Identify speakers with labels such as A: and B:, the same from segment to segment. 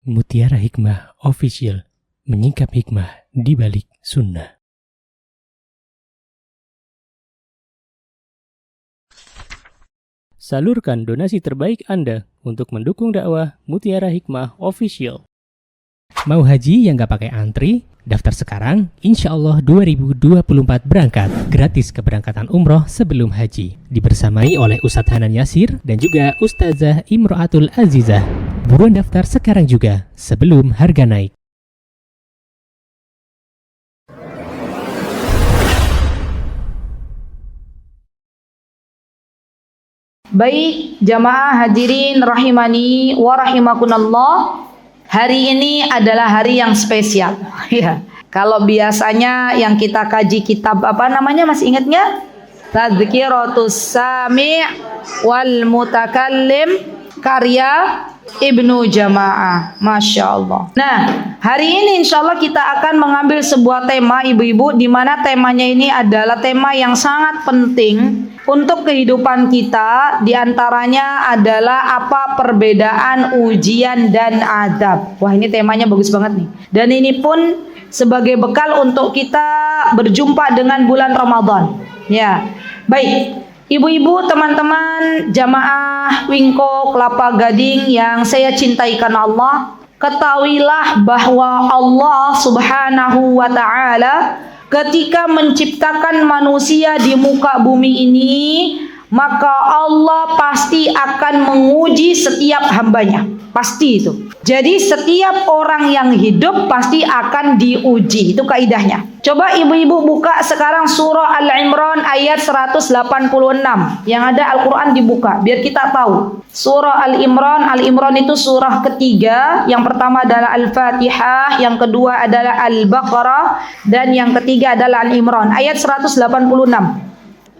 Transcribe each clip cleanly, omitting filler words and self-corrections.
A: Mutiara Hikmah Official, menyingkap hikmah di balik sunnah. Salurkan donasi terbaik Anda untuk mendukung dakwah Mutiara Hikmah Official. Mau haji yang gak pakai antri? Daftar sekarang, insya Allah 2024 berangkat. Gratis keberangkatan umroh sebelum haji. Dibersamai oleh Ustadz Hanan Yasir dan juga Ustazah Imro'atul Azizah. Buruan daftar sekarang juga, sebelum harga naik.
B: Baik, jamaah hadirin rahimani wa rahimakunallah. Hari ini adalah hari yang spesial. Ya. Kalau biasanya yang kita kaji kitab apa namanya, masih ingat nggak? Tadhkiratus Sami' wal Mutakallim karya Ibnu Jamaah. Masya Allah. Nah, hari ini insya Allah kita akan mengambil sebuah tema ibu-ibu, di mana temanya ini adalah tema yang sangat penting untuk kehidupan kita. Di antaranya adalah apa perbedaan ujian dan adab. Wah, ini temanya bagus banget nih. Dan ini pun sebagai bekal untuk kita berjumpa dengan bulan Ramadan. Ya, baik. Ibu-ibu, teman-teman, jamaah Wingko Kelapa Gading yang saya cintai karena Allah, ketahuilah bahwa Allah Subhanahu wa Ta'ala ketika menciptakan manusia di muka bumi ini, maka Allah pasti akan menguji setiap hambanya. Pasti itu. Jadi setiap orang yang hidup pasti akan diuji. Itu kaidahnya. Coba ibu-ibu buka sekarang surah Al-Imran ayat 186. Yang ada Al-Quran dibuka biar kita tahu. Surah Al-Imran itu surah ketiga. Yang pertama adalah Al-Fatihah, yang kedua adalah Al-Baqarah, dan yang ketiga adalah Al-Imran ayat 186.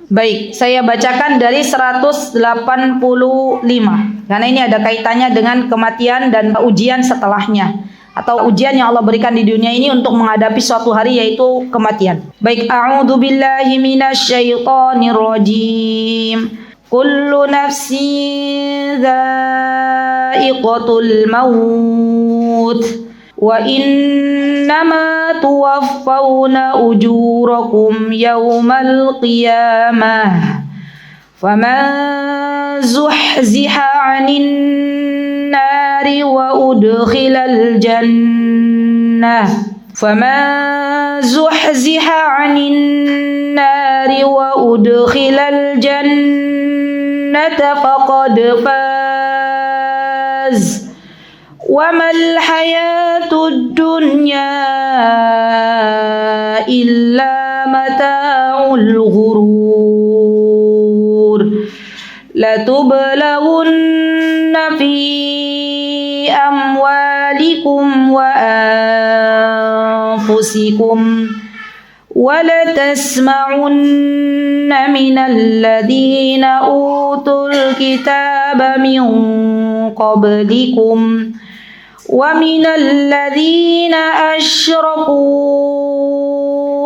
B: Baik, saya bacakan dari 185 karena ini ada kaitannya dengan kematian dan ujian setelahnya, atau ujian yang Allah berikan di dunia ini untuk menghadapi suatu hari, yaitu kematian. Baik, a'udzu billahi minasyaitonir rajim. Kullu nafsin dha'iqatul maut wa innama tuwaffawna ujurakum yawmal qiyamah faman zuhziha 'anil nari wa udkhilal jannah faqad faz wa mal hayatud dunya illa mata'ul ghurur. Latublawunna fi amwalikum wa anfusikum wa latasma'unna minal ladhina utul kitaba min qablikum wa minal ladzina asyraku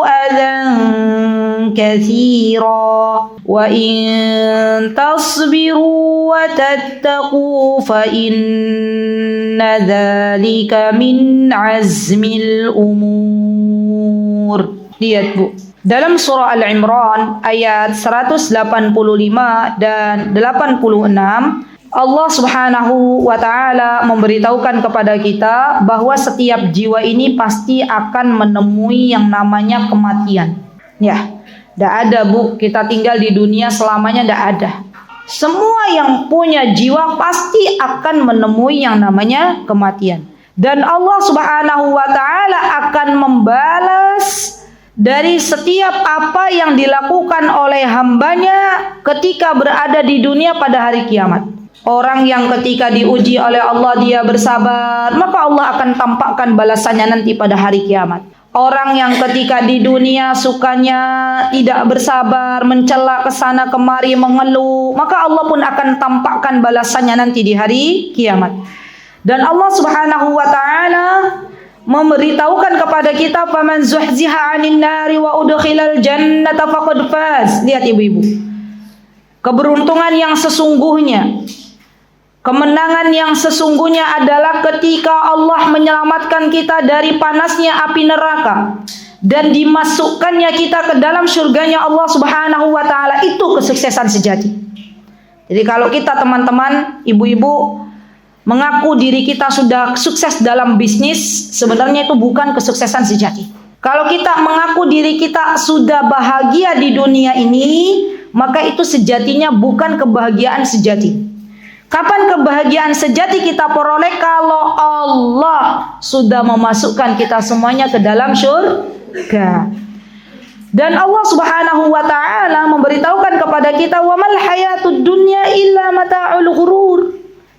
B: adzan katsira wa in tasbiru wa tattaqu fa inna dzalika min azmil umur. Lihat Bu, dalam surah Al-Imran ayat 185 dan 86, Allah Subhanahu wa Ta'ala memberitahukan kepada kita bahwa setiap jiwa ini pasti akan menemui yang namanya kematian. Ya, tidak ada Bu, kita tinggal di dunia selamanya, tidak ada. Semua yang punya jiwa pasti akan menemui yang namanya kematian. Dan Allah Subhanahu wa Ta'ala akan membalas dari setiap apa yang dilakukan oleh hambanya ketika berada di dunia pada hari kiamat. Orang yang ketika diuji oleh Allah dia bersabar, maka Allah akan tampakkan balasannya nanti pada hari kiamat. Orang yang ketika di dunia sukanya tidak bersabar, mencela kesana kemari, mengeluh, maka Allah pun akan tampakkan balasannya nanti di hari kiamat. Dan Allah Subhanahu wa Ta'ala memberitahukan kepada kita, faman zuhziha 'anil nari wa udkhilal jannata faqad faz. Lihat ibu-ibu, keberuntungan yang sesungguhnya Kemenangan yang sesungguhnya adalah ketika Allah menyelamatkan kita dari panasnya api neraka dan dimasukkannya kita ke dalam surganya Allah Subhanahu wa taala. Itu kesuksesan sejati. Jadi kalau kita teman-teman, ibu-ibu mengaku diri kita sudah sukses dalam bisnis, sebenarnya itu bukan kesuksesan sejati. Kalau kita mengaku diri kita sudah bahagia di dunia ini, maka itu sejatinya bukan kebahagiaan sejati. Kapan kebahagiaan sejati kita peroleh? Kalau Allah sudah memasukkan kita semuanya ke dalam surga. Dan Allah Subhanahu wa taala memberitahukan kepada kita, "Wa mal hayatud dunya illa mata'ul ghurur."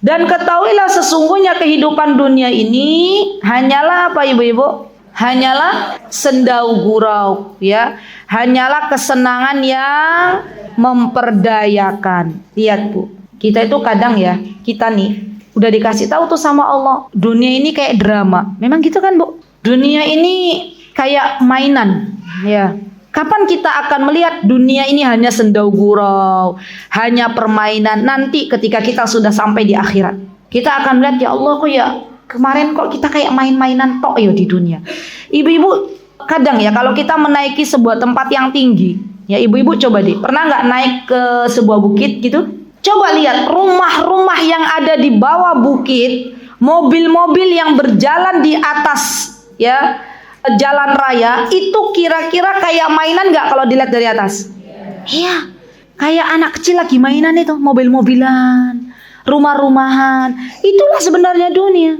B: Dan ketahuilah sesungguhnya kehidupan dunia ini hanyalah apa ibu-ibu? Hanyalah sendau gurau, ya. Hanyalah kesenangan yang memperdayakan. Lihat Bu, kita itu kadang ya, kita nih udah dikasih tahu tuh sama Allah, dunia ini kayak drama. Memang gitu kan Bu? Dunia ini kayak mainan, ya. Kapan kita akan melihat dunia ini hanya sendau gurau, hanya permainan? Nanti ketika kita sudah sampai di akhirat, kita akan melihat, ya Allah kok ya kemarin kok kita kayak main-mainan tok ya di dunia. Ibu-ibu kadang ya kalau kita menaiki sebuah tempat yang tinggi, ya ibu-ibu coba deh, pernah nggak naik ke sebuah bukit gitu? Coba lihat rumah-rumah yang ada di bawah bukit, mobil-mobil yang berjalan di atas ya jalan raya, itu kira-kira kayak mainan nggak kalau dilihat dari atas? Iya, kayak anak kecil lagi mainan itu, mobil-mobilan, rumah-rumahan. Itulah sebenarnya dunia.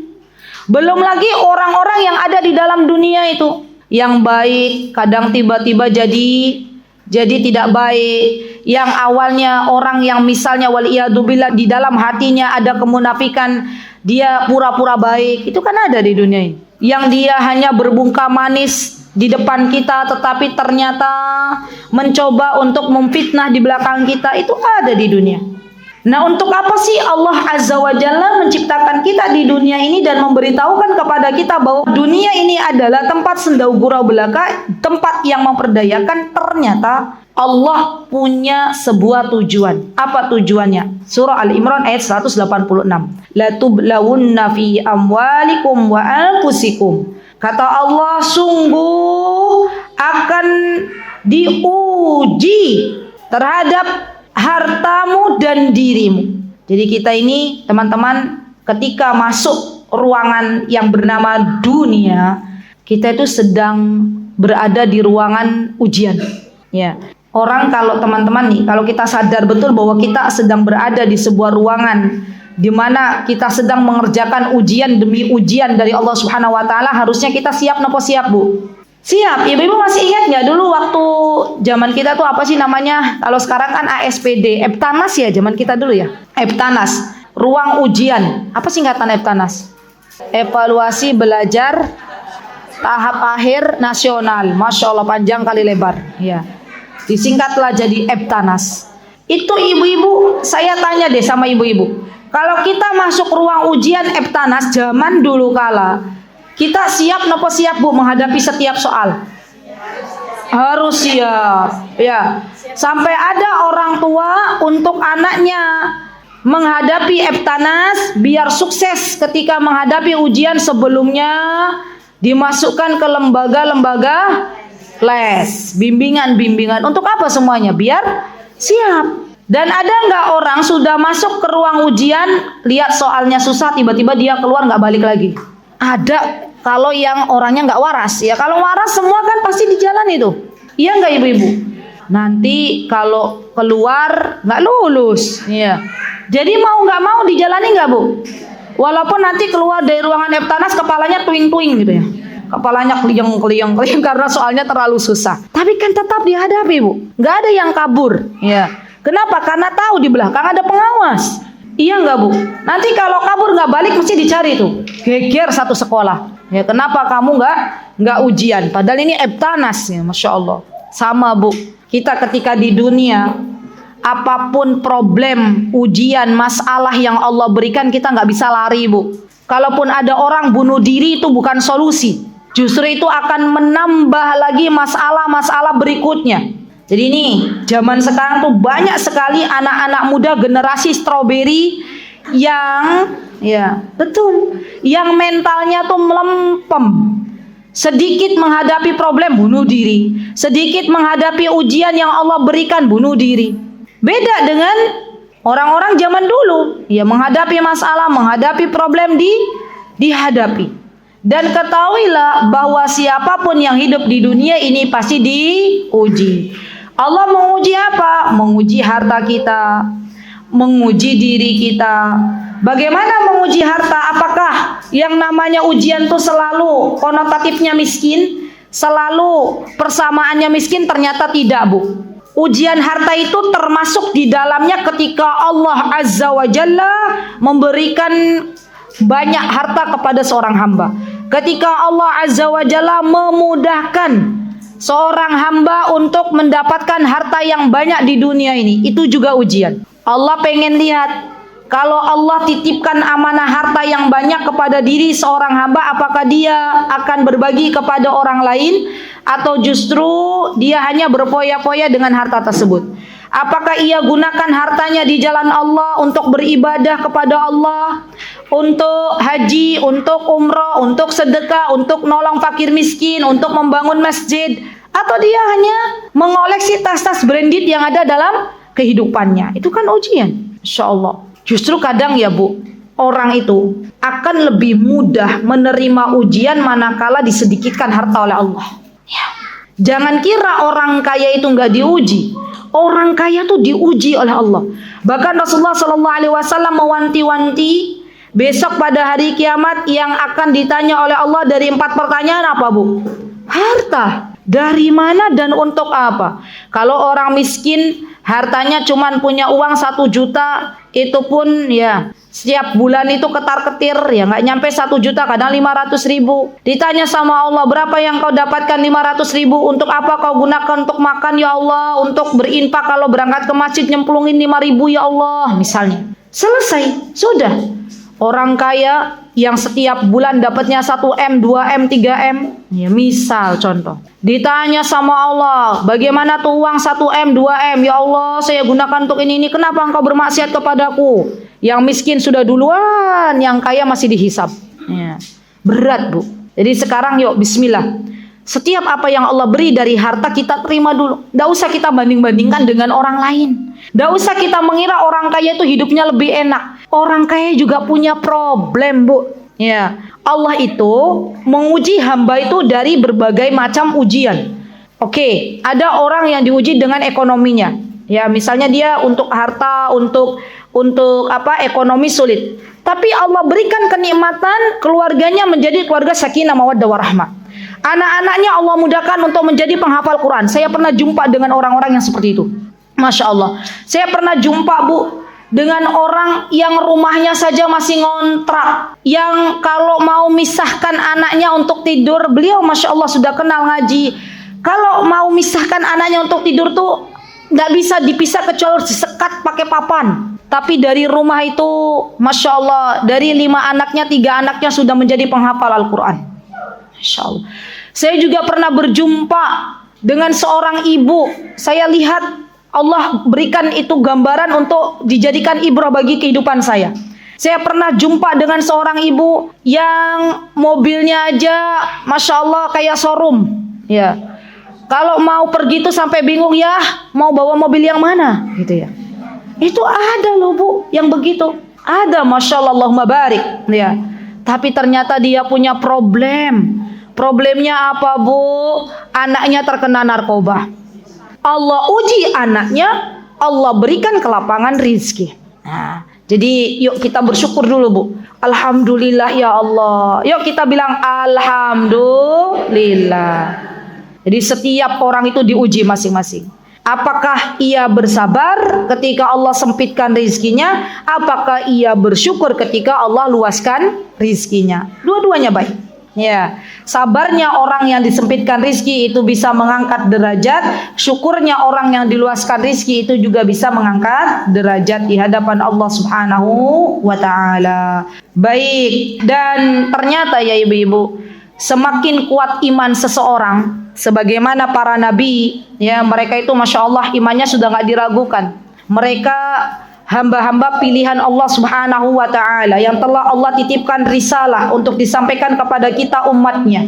B: Belum lagi orang-orang yang ada di dalam dunia itu, yang baik kadang tiba-tiba jadi tidak baik. Yang awalnya orang yang misalnya waliyadzubillah di dalam hatinya ada kemunafikan, dia pura-pura baik. Itu kan ada di dunia ini. Yang dia hanya berbungka manis di depan kita, tetapi ternyata mencoba untuk memfitnah di belakang kita. Itu ada di dunia. Nah, untuk apa sih Allah Azza wa Jalla menciptakan kita di dunia ini dan memberitahukan kepada kita bahwa dunia ini adalah tempat sendau gurau belaka, tempat yang memperdayakan? Ternyata Allah punya sebuah tujuan. Apa tujuannya? Surah Al-Imran ayat 186. La tublawunna fi amwalikum wa anfusikum. Kata Allah, sungguh akan diuji terhadap hartamu dan dirimu. Jadi kita ini teman-teman ketika masuk ruangan yang bernama dunia, kita itu sedang berada di ruangan ujian. Ya. Orang kalau teman-teman nih, kalau kita sadar betul bahwa kita sedang berada di sebuah ruangan di mana kita sedang mengerjakan ujian demi ujian dari Allah Subhanahu wa taala, harusnya kita siap nopo siap, Bu? Siap. Ibu-ibu masih ingat nggak dulu waktu zaman kita tuh apa sih namanya? Kalau sekarang kan ASPD, Eptanas ya zaman kita dulu ya. Eptanas, ruang ujian. Apa singkatan Eptanas? Evaluasi belajar tahap akhir nasional. Masya Allah panjang kali lebar. Ya. Disingkatlah jadi Eptanas. Itu ibu-ibu, saya tanya deh sama ibu-ibu. Kalau kita masuk ruang ujian Eptanas zaman dulu kala, kita siap nopo siap Bu menghadapi setiap soal? Harus siap. Ya. Sampai ada orang tua untuk anaknya menghadapi Eptanas biar sukses ketika menghadapi ujian sebelumnya, dimasukkan ke lembaga-lembaga les, bimbingan-bimbingan. Untuk apa semuanya? Biar siap. Dan ada nggak orang sudah masuk ke ruang ujian, lihat soalnya susah, tiba-tiba dia keluar nggak balik lagi? Ada. Kalau yang orangnya nggak waras, ya kalau waras semua kan pasti di jalan itu. Iya nggak ibu-ibu? Nanti kalau keluar nggak lulus, ya. Jadi mau nggak mau dijalani nggak Bu? Walaupun nanti keluar dari ruangan Eptanas kepalanya tuing-tuing gitu ya. Kepalanya keliyeng karena soalnya terlalu susah. Tapi kan tetap dihadapi Bu. Nggak ada yang kabur. Ya. Kenapa? Karena tahu di belakang ada pengawas. Iya nggak Bu? Nanti kalau kabur nggak balik mesti dicari tuh. Geger satu sekolah. Ya kenapa kamu nggak ujian? Padahal ini Eptanas ya, Masya Allah. Sama Bu. Kita ketika di dunia, apapun problem, ujian, masalah yang Allah berikan, kita nggak bisa lari Bu. Kalaupun ada orang bunuh diri itu bukan solusi. Justru itu akan menambah lagi masalah-masalah berikutnya. Jadi ini zaman sekarang tuh banyak sekali anak-anak muda generasi stroberi Yang mentalnya tuh melempem. Sedikit menghadapi problem bunuh diri, sedikit menghadapi ujian yang Allah berikan bunuh diri. Beda dengan orang-orang zaman dulu, ya menghadapi masalah, menghadapi problem dihadapi. Dan ketahuilah bahwa siapapun yang hidup di dunia ini pasti diuji. Allah menguji apa? Menguji harta kita, menguji diri kita. Bagaimana menguji harta? Apakah yang namanya ujian itu selalu konotatifnya miskin? Selalu persamaannya miskin? Ternyata tidak, Bu. Ujian harta itu termasuk di dalamnya ketika Allah Azza wa Jalla memberikan banyak harta kepada seorang hamba. Ketika Allah Azza wa Jalla memudahkan seorang hamba untuk mendapatkan harta yang banyak di dunia ini, itu juga ujian. Allah pengen lihat, kalau Allah titipkan amanah harta yang banyak kepada diri seorang hamba, apakah dia akan berbagi kepada orang lain, atau justru dia hanya berfoya-foya dengan harta tersebut? Apakah ia gunakan hartanya di jalan Allah untuk beribadah kepada Allah, untuk haji, untuk umrah, untuk sedekah, untuk nolong fakir miskin, untuk membangun masjid, atau dia hanya mengoleksi tas-tas branded yang ada dalam kehidupannya? Itu kan ujian, insya Allah. Justru kadang ya Bu, orang itu akan lebih mudah menerima ujian manakala disedikitkan harta oleh Allah. Ya. Jangan kira orang kaya itu nggak diuji. Orang kaya tuh diuji oleh Allah. Bahkan Rasulullah SAW mewanti-wanti besok pada hari kiamat yang akan ditanya oleh Allah dari 4 pertanyaan apa, Bu? Harta. Dari mana dan untuk apa? Kalau orang miskin hartanya cuman punya uang 1 juta, itu pun ya setiap bulan itu ketar-ketir, ya nggak nyampe 1 juta, kadang 500.000. Ditanya sama Allah, berapa yang kau dapatkan? 500.000. Untuk apa kau gunakan? Untuk makan ya Allah, untuk berinfak kalau berangkat ke masjid nyemplungin 5.000 ya Allah, misalnya. Selesai, sudah. Orang kaya yang setiap bulan dapatnya 1M, 2M, 3M, ya misal contoh. Ditanya sama Allah, bagaimana tuh uang 1M, 2M? Ya Allah, saya gunakan untuk ini. Kenapa engkau bermaksiat kepadaku? Yang miskin sudah duluan, yang kaya masih dihisab. Ya. Berat, Bu. Jadi sekarang yuk bismillah. Setiap apa yang Allah beri dari harta kita terima dulu. Tidak usah kita banding-bandingkan dengan orang lain. Tidak usah kita mengira orang kaya itu hidupnya lebih enak. Orang kaya juga punya problem, Bu. Ya, Allah itu menguji hamba itu dari berbagai macam ujian. Oke, ada orang yang diuji dengan ekonominya. Ya, misalnya dia untuk harta, untuk ekonomi sulit. Tapi Allah berikan kenikmatan, keluarganya menjadi keluarga sakinah mawaddah warahmah. Anak-anaknya Allah mudahkan untuk menjadi penghafal Quran. Saya pernah jumpa dengan orang-orang yang seperti itu. Masya Allah. Saya pernah jumpa, Bu, dengan orang yang rumahnya saja masih ngontrak, yang kalau mau misahkan anaknya untuk tidur, beliau Masya Allah sudah kenal ngaji. Kalau mau misahkan anaknya untuk tidur tuh nggak bisa dipisah kecuali disekat pakai papan. Tapi dari rumah itu Masya Allah, dari 5 anaknya 3 anaknya sudah menjadi penghafal Al-Quran. Masya Allah. Saya juga pernah berjumpa dengan seorang ibu. Saya lihat Allah berikan itu gambaran untuk dijadikan ibrah bagi kehidupan saya. Saya pernah jumpa dengan seorang ibu yang mobilnya aja Masya Allah kayak showroom. Ya. Kalau mau pergi tuh sampai bingung, ya mau bawa mobil yang mana gitu ya. Itu ada loh, Bu, yang begitu. Ada, Masya Allah, Allahumma barik ya. Tapi ternyata dia punya problem. Problemnya apa, Bu? Anaknya terkena narkoba. Allah uji anaknya, Allah berikan kelapangan rizki. Nah, jadi yuk kita bersyukur dulu, Bu. Alhamdulillah ya Allah. Yuk kita bilang Alhamdulillah. Jadi setiap orang itu diuji masing-masing. Apakah ia bersabar ketika Allah sempitkan rizkinya? Apakah ia bersyukur ketika Allah luaskan rizkinya? Dua-duanya baik. Ya, sabarnya orang yang disempitkan rizki itu bisa mengangkat derajat. Syukurnya orang yang diluaskan rizki itu juga bisa mengangkat derajat di hadapan Allah Subhanahu wa ta'ala. Baik, dan ternyata ya ibu-ibu, semakin kuat iman seseorang, sebagaimana para nabi, ya mereka itu Masya Allah imannya sudah gak diragukan. Mereka hamba-hamba pilihan Allah Subhanahu wa taala yang telah Allah titipkan risalah untuk disampaikan kepada kita umatnya.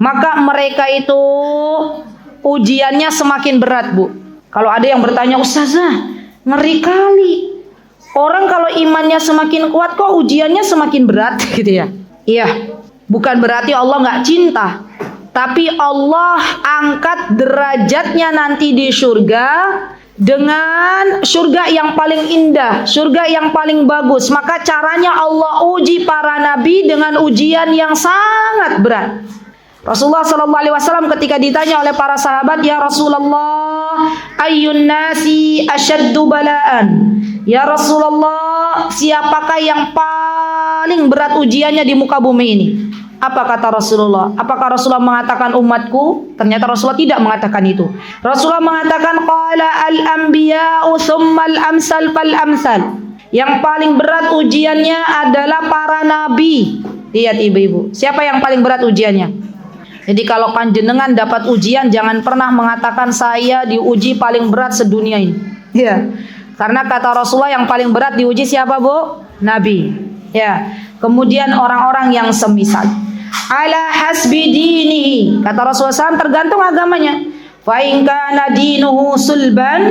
B: Maka mereka itu ujiannya semakin berat, Bu. Kalau ada yang bertanya, "Ustazah, ngeri kali. Orang kalau imannya semakin kuat kok ujiannya semakin berat?" gitu ya. Iya, bukan berarti Allah nggak cinta. Tapi Allah angkat derajatnya nanti di surga dengan surga yang paling indah, surga yang paling bagus. Maka caranya Allah uji para nabi dengan ujian yang sangat berat. Rasulullah sallallahu alaihi wasallam ketika ditanya oleh para sahabat, "Ya Rasulullah, ayyun nasi asyaddu bala'an?" Ya Rasulullah, siapakah yang paling berat ujiannya di muka bumi ini? Apa kata Rasulullah? Apakah Rasulullah mengatakan umatku? Ternyata Rasulullah tidak mengatakan itu. Rasulullah mengatakan qala al-anbiya'u tsummal amsal fal amsal. Yang paling berat ujiannya adalah para nabi. Lihat ibu-ibu, siapa yang paling berat ujiannya? Jadi kalau panjenengan dapat ujian, jangan pernah mengatakan saya diuji paling berat sedunia ini. Ya. Karena kata Rasulullah yang paling berat diuji siapa, Bu? Nabi. Ya. Kemudian orang-orang yang semisal. Ala hasbi dinihi, kata Rasulullah SAW, tergantung agamanya. Fa in kana dinuhu sulban,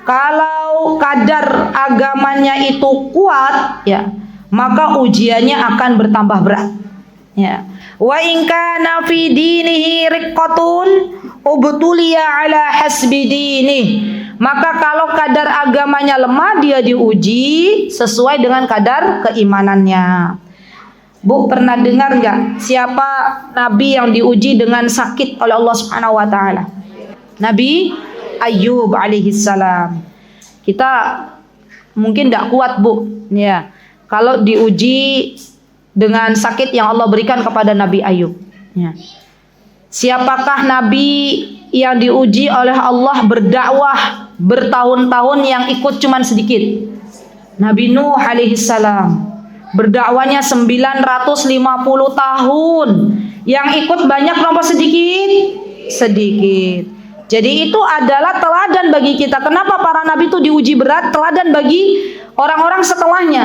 B: kalau kadar agamanya itu kuat, ya, maka ujiannya akan bertambah berat. Ya. Wa in kana fi dinihi riqqatun ubtuliya ala hasbi dinihi, maka kalau kadar agamanya lemah, dia diuji sesuai dengan kadar keimanannya. Bu, pernah dengar nggak siapa nabi yang diuji dengan sakit oleh Allah Subhanahu wa taala? Nabi Ayub alaihissalam. Kita mungkin tidak kuat, Bu, ya, kalau diuji dengan sakit yang Allah berikan kepada Nabi Ayub, ya. Siapakah nabi yang diuji oleh Allah berdakwah bertahun-tahun yang ikut cuman sedikit? Nabi Nuh alaihissalam. Berdakwanya 950 tahun. Yang ikut banyak nomor sedikit? Sedikit. Jadi itu adalah teladan bagi kita. Kenapa para nabi itu diuji berat? Teladan bagi orang-orang setelahnya.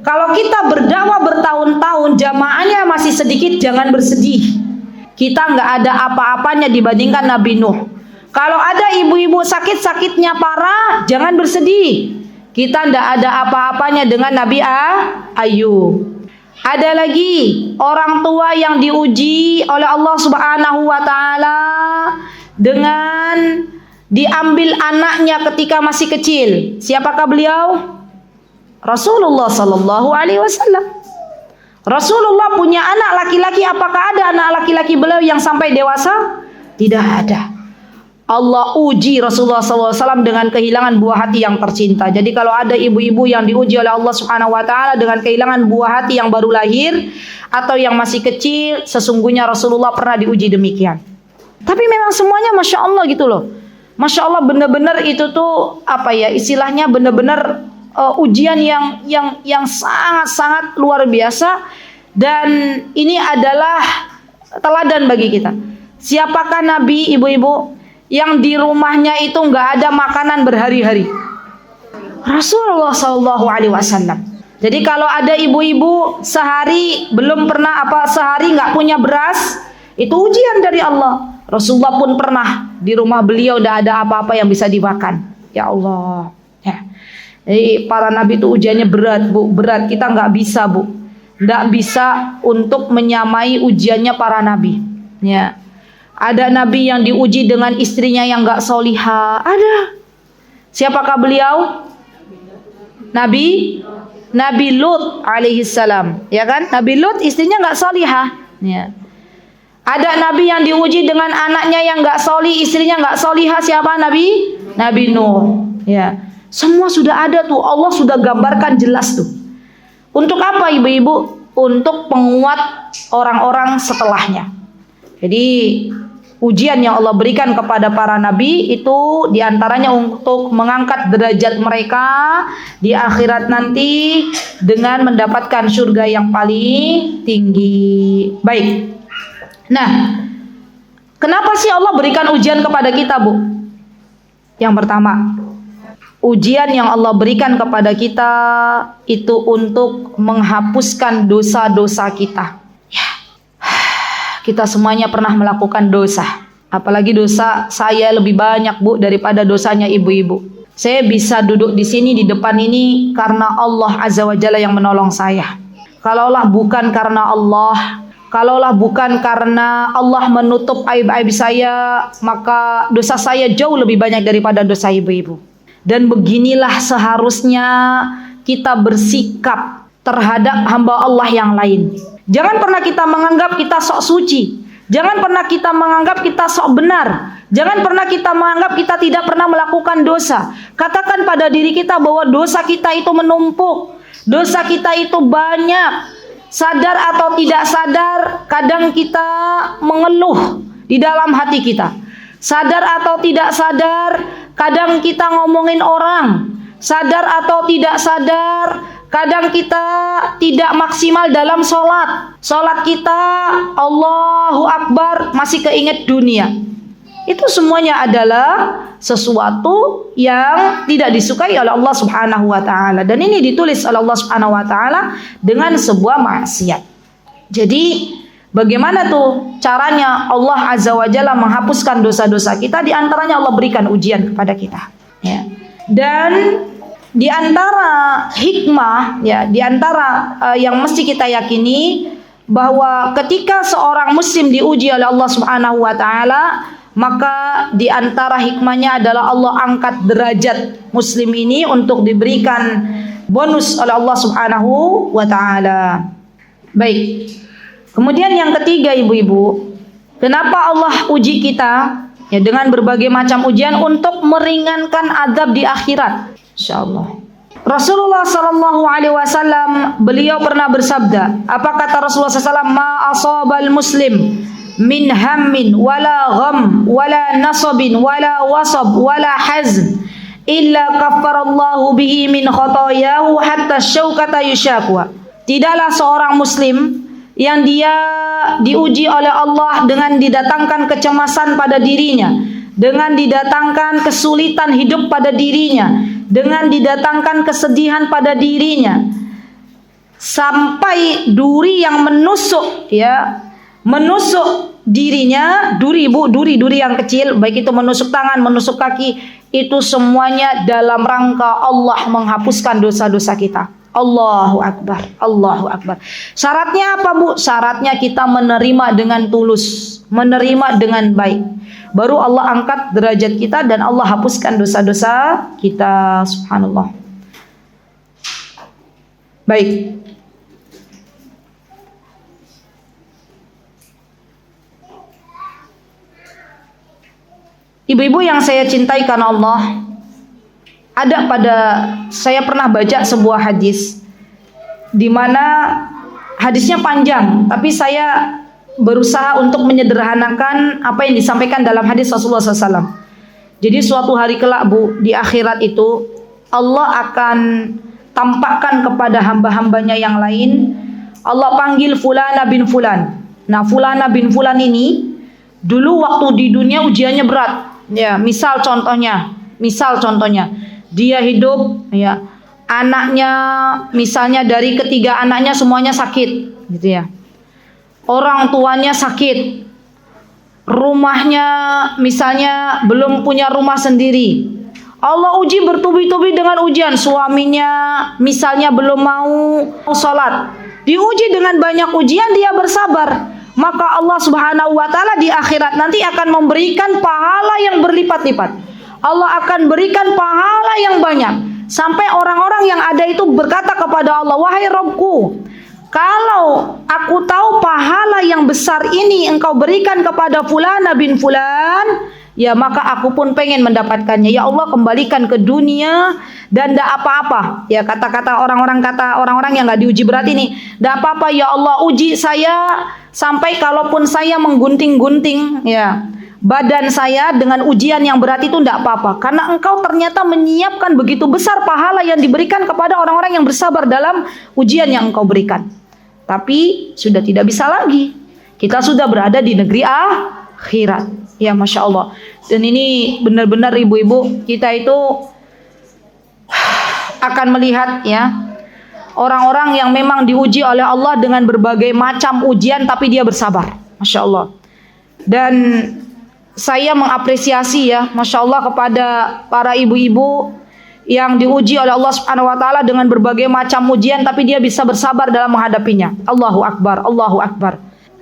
B: Kalau kita berdakwah bertahun-tahun, jamaahnya masih sedikit, jangan bersedih. Kita nggak ada apa-apanya dibandingkan Nabi Nuh. Kalau ada ibu-ibu sakit-sakitnya parah, jangan bersedih. Kita tidak ada apa-apanya dengan Nabi Ayub. Ada lagi orang tua yang diuji oleh Allah Subhanahu wa taala dengan diambil anaknya ketika masih kecil. Siapakah beliau? Rasulullah sallallahu alaihi wasallam. Rasulullah punya anak laki-laki. Apakah ada anak laki-laki beliau yang sampai dewasa? Tidak ada. Allah uji Rasulullah SAW dengan kehilangan buah hati yang tercinta. Jadi kalau ada ibu-ibu yang diuji oleh Allah Subhanahu Wa Taala dengan kehilangan buah hati yang baru lahir atau yang masih kecil, sesungguhnya Rasulullah pernah diuji demikian. Tapi memang semuanya Masya Allah gitu loh. Masya Allah, benar-benar itu tuh apa ya istilahnya, benar-benar ujian yang sangat-sangat luar biasa. Dan ini adalah teladan bagi kita. Siapakah Nabi, ibu-ibu, yang di rumahnya itu nggak ada makanan berhari-hari? Rasulullah Shallallahu Alaihi Wasallam. Jadi kalau ada ibu-ibu sehari sehari nggak punya beras, itu ujian dari Allah. Rasulullah pun pernah di rumah beliau udah ada apa-apa yang bisa dimakan. Ya Allah. Ya. Jadi para nabi itu ujiannya berat, Bu, berat. Kita nggak bisa, Bu, nggak bisa untuk menyamai ujiannya para nabi. Ya. Ada nabi yang diuji dengan istrinya yang gak solihah. Ada. Siapakah beliau? Nabi Lut alaihissalam. Ya kan? Nabi Lut istrinya gak solihah. Ya. Ada nabi yang diuji dengan anaknya yang gak solih, istrinya gak solihah. Siapa? Nabi Nuh. Ya. Semua sudah ada tuh. Allah sudah gambarkan jelas tuh. Untuk apa ibu-ibu? Untuk penguat orang-orang setelahnya. Jadi ujian yang Allah berikan kepada para nabi itu diantaranya untuk mengangkat derajat mereka di akhirat nanti dengan mendapatkan surga yang paling tinggi. Baik. Nah, kenapa sih Allah berikan ujian kepada kita, Bu? Yang pertama, ujian yang Allah berikan kepada kita itu untuk menghapuskan dosa-dosa kita. Ya. Kita semuanya pernah melakukan dosa. Apalagi dosa saya lebih banyak, Bu, daripada dosanya ibu-ibu. Saya bisa duduk di sini di depan ini karena Allah Azza wa Jalla yang menolong saya. Kalaulah bukan karena Allah, kalaulah bukan karena Allah menutup aib-aib saya, maka dosa saya jauh lebih banyak daripada dosa ibu-ibu. Dan beginilah seharusnya kita bersikap terhadap hamba Allah yang lain. Jangan pernah kita menganggap kita sok suci. Jangan pernah kita menganggap kita sok benar. Jangan pernah kita menganggap kita tidak pernah melakukan dosa. Katakan pada diri kita bahwa dosa kita itu menumpuk. Dosa kita itu banyak. Sadar atau tidak sadar, kadang kita mengeluh di dalam hati kita. Sadar atau tidak sadar, kadang kita ngomongin orang. Sadar atau tidak sadar, kadang kita tidak maksimal dalam sholat. Sholat kita, Allahu Akbar, masih keinget dunia. Itu semuanya adalah sesuatu yang tidak disukai oleh Allah Subhanahu wa taala, dan ini ditulis oleh Allah Subhanahu wa taala dengan sebuah maksiat. Jadi bagaimana tuh caranya Allah Azza wa Jalla menghapuskan dosa-dosa kita? Di antaranya Allah berikan ujian kepada kita, ya. Dan di antara hikmah, ya, di antara yang mesti kita yakini bahwa ketika seorang muslim diuji oleh Allah Subhanahu wa taala, maka di antara hikmahnya adalah Allah angkat derajat muslim ini untuk diberikan bonus oleh Allah Subhanahu wa taala. Baik. Kemudian yang ketiga, ibu-ibu, kenapa Allah uji kita? Ya, dengan berbagai macam ujian untuk meringankan azab di akhirat. Insyaallah. Rasulullah sallallahu alaihi wasallam beliau pernah bersabda, apa kata Rasulullah sallallahu alaihi wasallam? Ma asabal muslim min hammin wala gham wala nasabin wala wasab wala hazn illa kaffarallahu bihi min khatayahu hatta syaukata yushakwa. Tidaklah seorang muslim yang dia diuji oleh Allah dengan didatangkan kecemasan pada dirinya, dengan didatangkan kesulitan hidup pada dirinya, dengan didatangkan kesedihan pada dirinya, sampai duri yang menusuk, ya, menusuk dirinya, duri yang kecil, baik itu menusuk tangan, menusuk kaki, itu semuanya dalam rangka Allah menghapuskan dosa-dosa kita. Allahu Akbar, Allahu Akbar. Syaratnya apa, Bu? Syaratnya kita menerima dengan tulus, menerima dengan baik. Baru Allah angkat derajat kita dan Allah hapuskan dosa-dosa kita. Subhanallah. Baik. Ibu-ibu yang saya cintai karena Allah, saya pernah baca sebuah hadis di mana hadisnya panjang, tapi saya berusaha untuk menyederhanakan apa yang disampaikan dalam hadis Rasulullah SAW. Jadi suatu hari kelak, Bu, di akhirat itu Allah akan tampakkan kepada hamba-hambanya yang lain. Allah panggil Fulana bin Fulan. Nah, Fulana bin Fulan ini dulu waktu di dunia ujiannya berat. Ya, misal contohnya, dia hidup, ya, anaknya misalnya dari ketiga anaknya semuanya sakit, gitu ya. Orang tuanya sakit, rumahnya misalnya belum punya rumah sendiri. Allah uji bertubi-tubi dengan ujian. Suaminya misalnya belum mau sholat, diuji dengan banyak ujian, dia bersabar. Maka Allah Subhanahu wa ta'ala di akhirat nanti akan memberikan pahala yang berlipat-lipat. Allah akan berikan pahala yang banyak, sampai orang-orang yang ada itu berkata kepada Allah, wahai Rabbku, kalau aku tahu pahala yang besar ini engkau berikan kepada Fulana bin Fulan, ya maka aku pun pengen mendapatkannya. Ya Allah, kembalikan ke dunia dan tidak apa-apa. Ya, kata orang-orang yang nggak diuji berat ini, tidak apa-apa ya Allah, uji saya sampai kalaupun saya menggunting-gunting, ya, badan saya dengan ujian yang berat itu tidak apa-apa, karena engkau ternyata menyiapkan begitu besar pahala yang diberikan kepada orang-orang yang bersabar dalam ujian yang engkau berikan. Tapi sudah tidak bisa lagi, kita sudah berada di negeri akhirat. Ya, Masya Allah. Dan ini benar-benar ibu-ibu, kita itu akan melihat ya orang-orang yang memang diuji oleh Allah dengan berbagai macam ujian tapi dia bersabar. Masya Allah. Dan saya mengapresiasi ya, Masya Allah, kepada para ibu-ibu yang diuji oleh Allah Subhanahu wa taala dengan berbagai macam ujian tapi dia bisa bersabar dalam menghadapinya. Allahu Akbar, Allahu Akbar.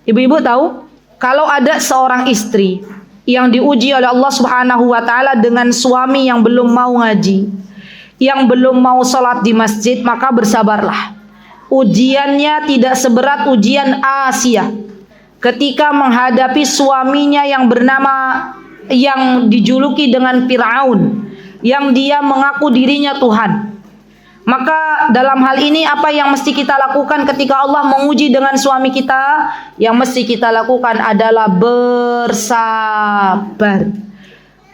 B: Ibu-ibu tahu, kalau ada seorang istri yang diuji oleh Allah Subhanahu wa taala dengan suami yang belum mau ngaji, yang belum mau sholat di masjid, maka bersabarlah. Ujiannya tidak seberat ujian Asia ketika menghadapi suaminya yang dijuluki dengan Fir'aun, yang dia mengaku dirinya Tuhan. Maka dalam hal ini apa yang mesti kita lakukan ketika Allah menguji dengan suami kita? Yang mesti kita lakukan adalah bersabar.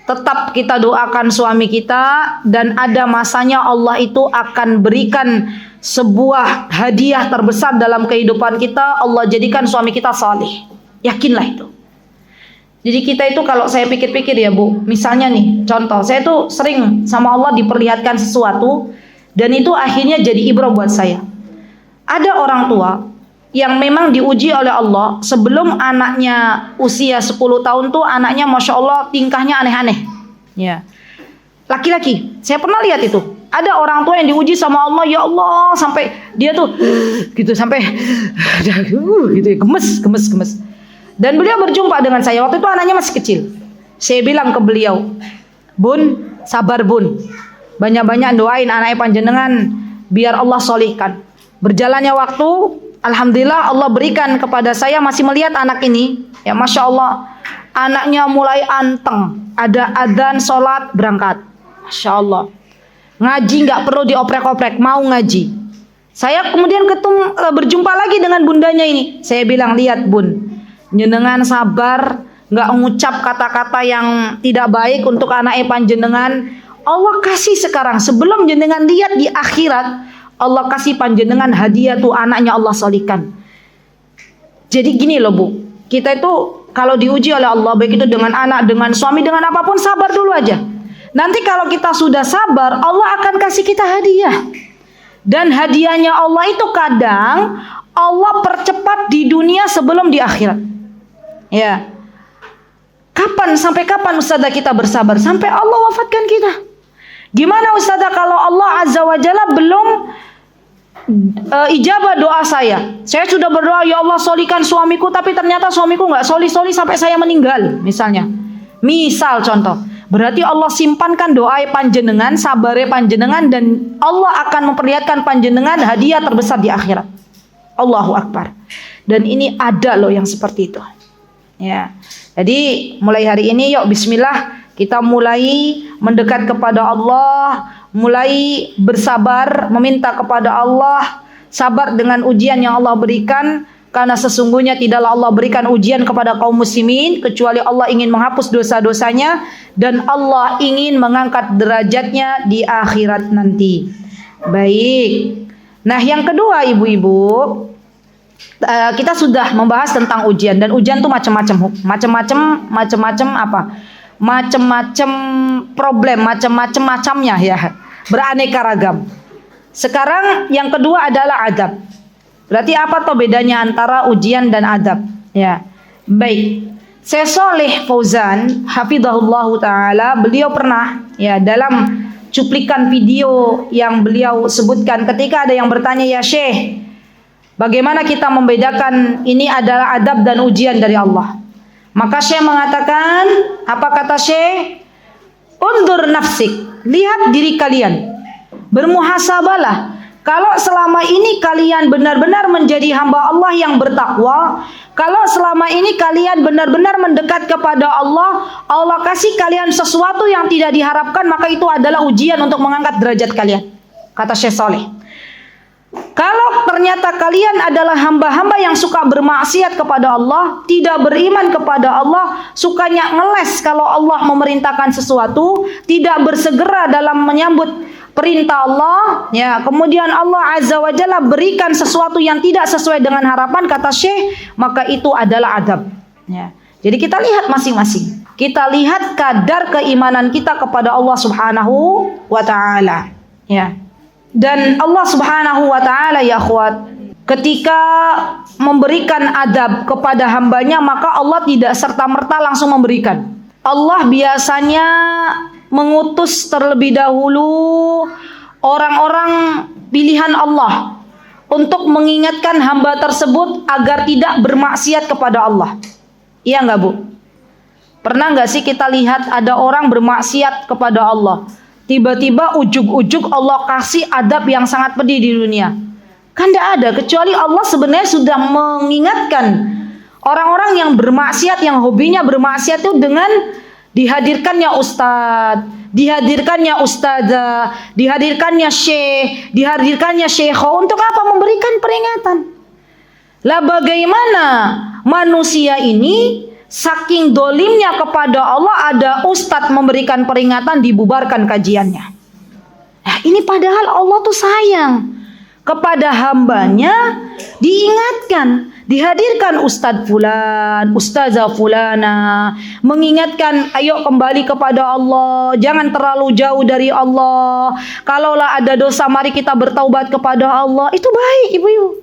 B: Tetap kita doakan suami kita, dan ada masanya Allah itu akan berikan sebuah hadiah terbesar dalam kehidupan kita. Allah jadikan suami kita saleh. Yakinlah itu. Jadi kita itu kalau saya pikir-pikir ya Bu, misalnya nih contoh, saya tuh sering sama Allah diperlihatkan sesuatu dan itu akhirnya jadi ibrah buat saya. Ada orang tua yang memang diuji oleh Allah sebelum anaknya usia 10 tahun tuh anaknya Masya Allah tingkahnya aneh-aneh ya. Laki-laki, saya pernah lihat itu. Ada orang tua yang diuji sama Allah, ya Allah, sampai dia tuh gitu, sampai gitu ya, gemes. Dan beliau berjumpa dengan saya, waktu itu anaknya masih kecil. Saya bilang ke beliau, Bun, sabar Bun, banyak-banyak doain anaknya panjenengan biar Allah solihkan. Berjalannya waktu, alhamdulillah Allah berikan kepada saya masih melihat anak ini. Ya Masya Allah, anaknya mulai anteng. Ada adzan, sholat, berangkat. Masya Allah. Ngaji nggak perlu dioprek-oprek, mau ngaji. Saya kemudian berjumpa lagi dengan bundanya ini. Saya bilang, lihat Bun, jenengan sabar, nggak mengucap kata-kata yang tidak baik untuk anaknya panjenengan. Allah kasih sekarang, sebelum jenengan lihat di akhirat, Allah kasih panjenengan hadiah tuh anaknya Allah solihkan. Jadi gini loh Bu, kita itu kalau diuji oleh Allah, baik itu dengan anak, dengan suami, dengan apapun, sabar dulu aja. Nanti kalau kita sudah sabar, Allah akan kasih kita hadiah. Dan hadiahnya Allah itu kadang Allah percepat di dunia sebelum di akhirat. Ya. Sampai kapan Ustazah kita bersabar? Sampai Allah wafatkan kita. Gimana Ustazah kalau Allah Azza wa Jalla belum ijabah doa saya? Saya sudah berdoa, ya Allah solihkan suamiku, tapi ternyata suamiku nggak solih-solih sampai saya meninggal, misalnya. Misal contoh, berarti Allah simpankan doa panjenengan, sabare panjenengan, dan Allah akan memperlihatkan panjenengan hadiah terbesar di akhirat. Allahu Akbar. Dan ini ada loh yang seperti itu. Ya. Jadi mulai hari ini yuk bismillah kita mulai mendekat kepada Allah, mulai bersabar, meminta kepada Allah, sabar dengan ujian yang Allah berikan, karena sesungguhnya tidaklah Allah berikan ujian kepada kaum muslimin kecuali Allah ingin menghapus dosa-dosanya dan Allah ingin mengangkat derajatnya di akhirat nanti. Baik. Nah, yang kedua ibu-ibu, kita sudah membahas tentang ujian, dan ujian tuh macam-macam apa? Macam-macam problem, macamnya ya. Beraneka ragam. Sekarang yang kedua adalah adab. Berarti apa toh bedanya antara ujian dan adab? Ya. Baik. Syekh Shalih Fauzan hafizahullah taala, beliau pernah ya dalam cuplikan video yang beliau sebutkan ketika ada yang bertanya, ya Syekh, bagaimana kita membedakan ini adalah adab dan ujian dari Allah? Maka Syekh mengatakan, apa kata Syekh? Undur nafsik, lihat diri kalian, bermuhasabalah. Kalau selama ini kalian benar-benar menjadi hamba Allah yang bertakwa, kalau selama ini kalian benar-benar mendekat kepada Allah, Allah kasih kalian sesuatu yang tidak diharapkan, maka itu adalah ujian untuk mengangkat derajat kalian. Kata Syekh Shalih. Kalau ternyata kalian adalah hamba-hamba yang suka bermaksiat kepada Allah, tidak beriman kepada Allah, sukanya ngeles kalau Allah memerintahkan sesuatu, tidak bersegera dalam menyambut perintah Allah, ya, kemudian Allah Azza wa Jalla berikan sesuatu yang tidak sesuai dengan harapan, kata Syekh, maka itu adalah adab. Ya. Jadi kita lihat masing-masing. Kita lihat kadar keimanan kita kepada Allah Subhanahu wa taala. Ya. Dan Allah Subhanahu wa taala ya akhwat, ketika memberikan adab kepada hambanya, maka Allah tidak serta-merta langsung memberikan. Allah biasanya mengutus terlebih dahulu orang-orang pilihan Allah untuk mengingatkan hamba tersebut agar tidak bermaksiat kepada Allah. Iya enggak, Bu? Pernah enggak sih kita lihat ada orang bermaksiat kepada Allah, tiba-tiba ujug-ujug Allah kasih adab yang sangat pedih di dunia? Kan tidak ada, kecuali Allah sebenarnya sudah mengingatkan orang-orang yang bermaksiat, yang hobinya bermaksiat itu dengan dihadirkannya ustadz, dihadirkannya ustazah, dihadirkannya syekh, dihadirkannya syekho. Untuk apa? Memberikan peringatan. Lah bagaimana manusia ini saking dolimnya kepada Allah, ada ustadz memberikan peringatan, dibubarkan kajiannya. Nah, ini padahal Allah tuh sayang kepada hambanya, diingatkan, dihadirkan ustadz fulan, ustazah fulana, mengingatkan ayo kembali kepada Allah, jangan terlalu jauh dari Allah. Kalaulah ada dosa, mari kita bertaubat kepada Allah. Itu baik, ibu-ibu.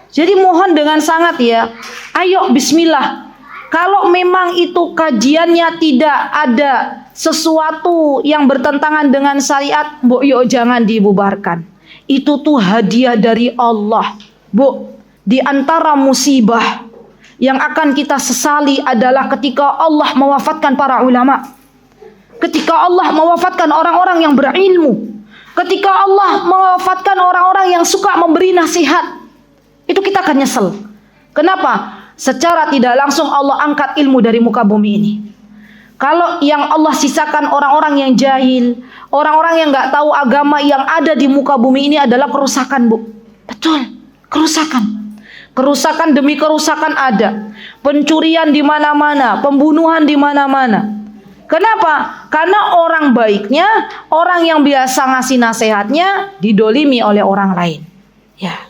B: Jadi mohon dengan sangat ya, ayo bismillah. Kalau memang itu kajiannya tidak ada sesuatu yang bertentangan dengan syariat, Bu, yuk jangan dibubarkan. Itu tuh hadiah dari Allah, Bu. Di antara musibah yang akan kita sesali adalah ketika Allah mewafatkan para ulama, ketika Allah mewafatkan orang-orang yang berilmu, ketika Allah mewafatkan orang-orang yang suka memberi nasihat. Itu kita akan nyesel. Kenapa? Secara tidak langsung Allah angkat ilmu dari muka bumi ini. Kalau yang Allah sisakan orang-orang yang jahil, orang-orang yang nggak tahu agama, yang ada di muka bumi ini adalah kerusakan, Bu. Betul, kerusakan. Kerusakan demi kerusakan ada. Pencurian di mana-mana, pembunuhan di mana-mana. Kenapa? Karena orang baiknya, orang yang biasa ngasih nasihatnya didolimi oleh orang lain. Ya.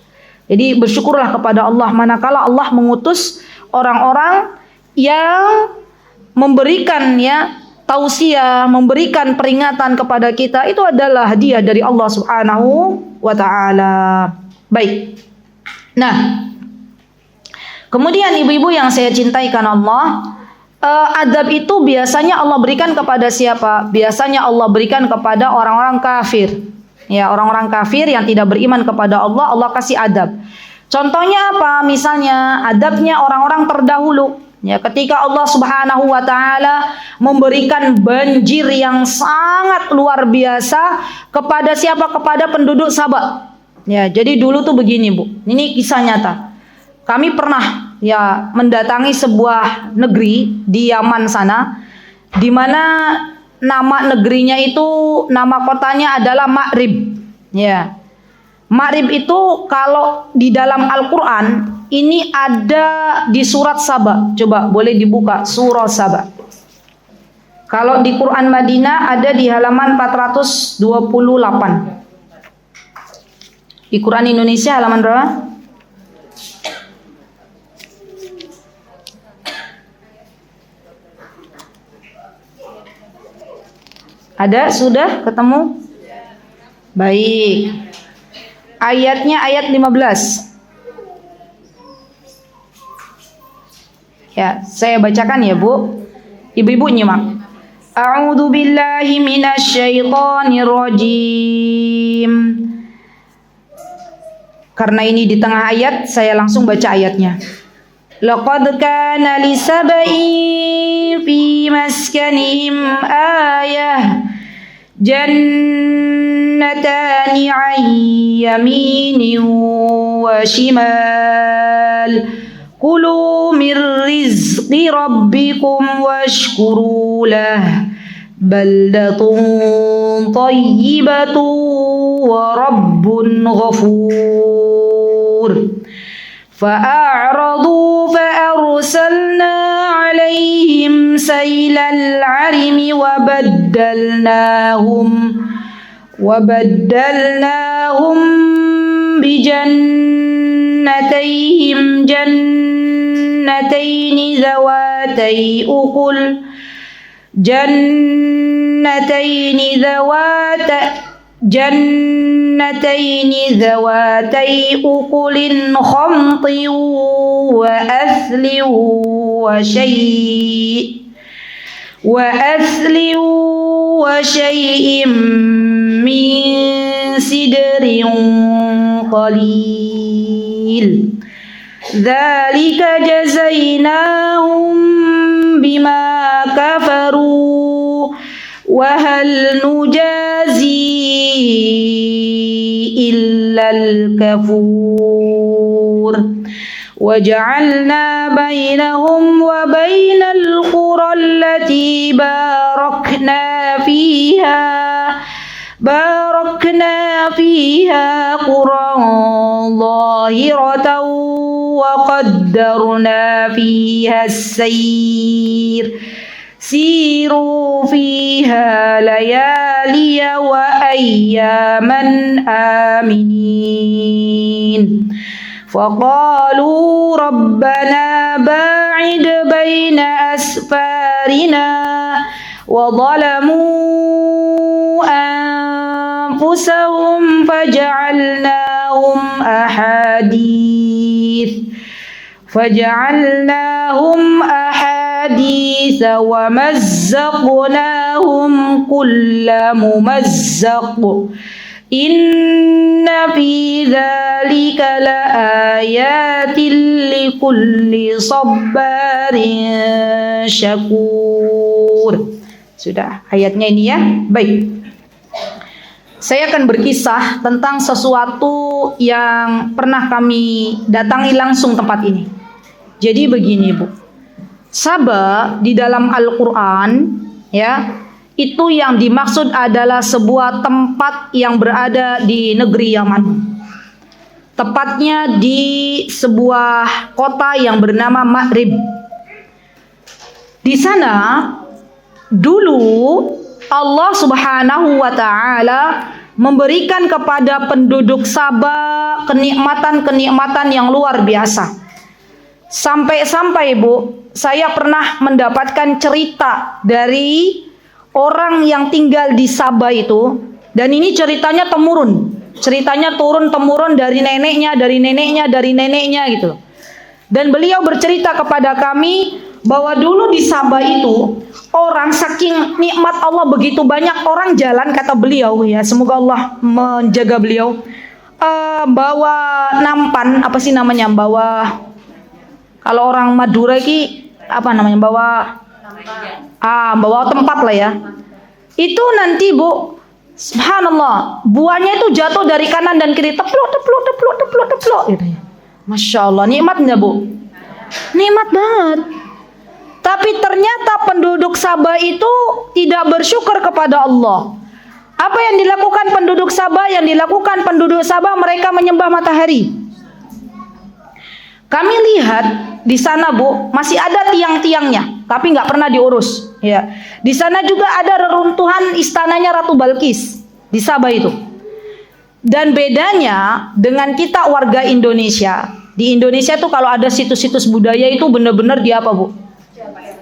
B: Jadi bersyukurlah kepada Allah manakala Allah mengutus orang-orang yang memberikan ya tausiah, memberikan peringatan kepada kita. Itu adalah hadiah dari Allah Subhanahu wa taala. Baik. Nah, kemudian ibu-ibu yang saya cintai karena Allah, adab itu biasanya Allah berikan kepada siapa? Biasanya Allah berikan kepada orang-orang kafir. Ya, orang-orang kafir yang tidak beriman kepada Allah, Allah kasih adab. Contohnya apa? Misalnya adabnya orang-orang terdahulu. Ya, ketika Allah Subhanahu wa taala memberikan banjir yang sangat luar biasa kepada siapa? Kepada penduduk Sabah. Ya, jadi dulu tuh begini, Bu. Ini kisah nyata. Kami pernah ya mendatangi sebuah negeri di Yaman sana, di mana nama negerinya itu, nama kotanya adalah Ma'rib. Ya. Ma'rib itu kalau di dalam Al-Quran ini ada di surat Saba. Coba boleh dibuka surah Saba. Kalau di Quran Madinah ada di halaman 428. Di Quran Indonesia halaman berapa? Ada? Sudah ketemu? Baik. Ayatnya ayat 15. Ya, saya bacakan ya, Bu. Ibu-ibu nyimak. A'udzu billahi minasyaitonir rajim. Karena ini di tengah ayat, saya langsung baca ayatnya. Laqad kana li sab'in fi maskanihim ayah jannatani 'an yaminin wa shimal kulu min rizqi rabbikum washkuru lah baldatun tayyibatun wa rabbun ghafur. فأعرضوا فأرسلنا عليهم سيل العرم وبدلناهم بجنتيهم جنتين ذوات jannataini dhawatai ukulin khamtin wa athli wa syai'im min sidrin qalil. Dzalika jazainahum bima kafaru wa hal nujazi illal kafur. وجعلنا بينهم وبين القرى التي باركنا فيها قرى ظاهرة وقدرنا فيها السير سيروا فيها ليالي وأياما آمنين فقالوا ربنا باعد بين أسفارنا وظلموا أنفسهم فجعلناهم أحاديث ومزقناهم كل ممزق إن في ذلك لآيات لكل صبار syakur. Sudah ayatnya ini ya. Baik. Saya akan berkisah tentang sesuatu yang pernah kami datangi langsung tempat ini. Jadi begini, Bu. Sabah di dalam Al-Qur'an ya, itu yang dimaksud adalah sebuah tempat yang berada di negeri Yaman. Tepatnya di sebuah kota yang bernama Ma'rib. Di sana dulu Allah Subhanahu wa taala memberikan kepada penduduk Sabah kenikmatan-kenikmatan yang luar biasa. Sampai-sampai, Bu, saya pernah mendapatkan cerita dari orang yang tinggal di Sabah itu, dan ini ceritanya temurun. Ceritanya turun-temurun dari neneknya gitu. Dan beliau bercerita kepada kami bahwa dulu di Sabah itu orang saking nikmat Allah begitu banyak orang jalan, kata beliau ya, semoga Allah menjaga beliau, bawa nampan, apa sih namanya, bawa, kalau orang Madura ini apa namanya, bawa tempat lah ya. Itu nanti, Bu, subhanallah, buahnya itu jatuh dari kanan dan kiri, teplok gitu ya. Masya Allah, nikmat enggak, Bu? Nikmat banget. Tapi ternyata penduduk Sabah itu tidak bersyukur kepada Allah. Apa yang dilakukan penduduk Sabah? Yang dilakukan penduduk Sabah, mereka menyembah matahari. Kami lihat di sana, Bu, masih ada tiang-tiangnya, tapi nggak pernah diurus. Ya, di sana juga ada reruntuhan istananya Ratu Balkis di Sabah itu. Dan bedanya dengan kita warga Indonesia, di Indonesia tuh kalau ada situs-situs budaya itu benar-benar di apa, Bu?